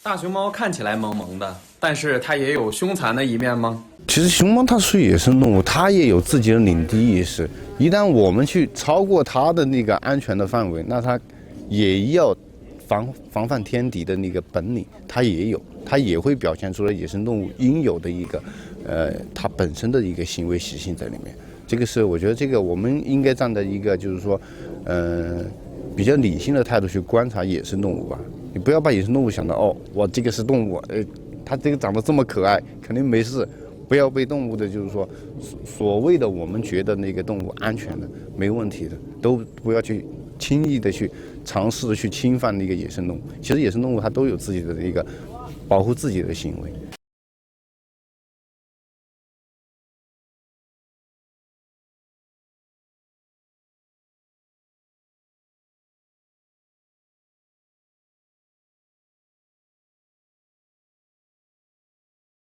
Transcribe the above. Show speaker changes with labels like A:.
A: 大熊猫看起来萌萌的，但是它也有凶残的一面吗？
B: 其实熊猫它是野生动物，它也有自己的领地意识。一旦我们去超过它的那个安全的范围，那它也要防范天敌的那个本领，它也有，它也会表现出了野生动物应有的一个，它本身的一个行为习性在里面。这个是我觉得这个我们应该站在一个就是说，比较理性的态度去观察野生动物吧。你不要把野生动物想到哦，我这个是动物，它这个长得这么可爱，肯定没事。不要被动物的，就是说所谓的我们觉得那个动物安全的、没问题的，都不要去轻易的去尝试的去侵犯那个野生动物。其实野生动物它都有自己的一个保护自己的行为。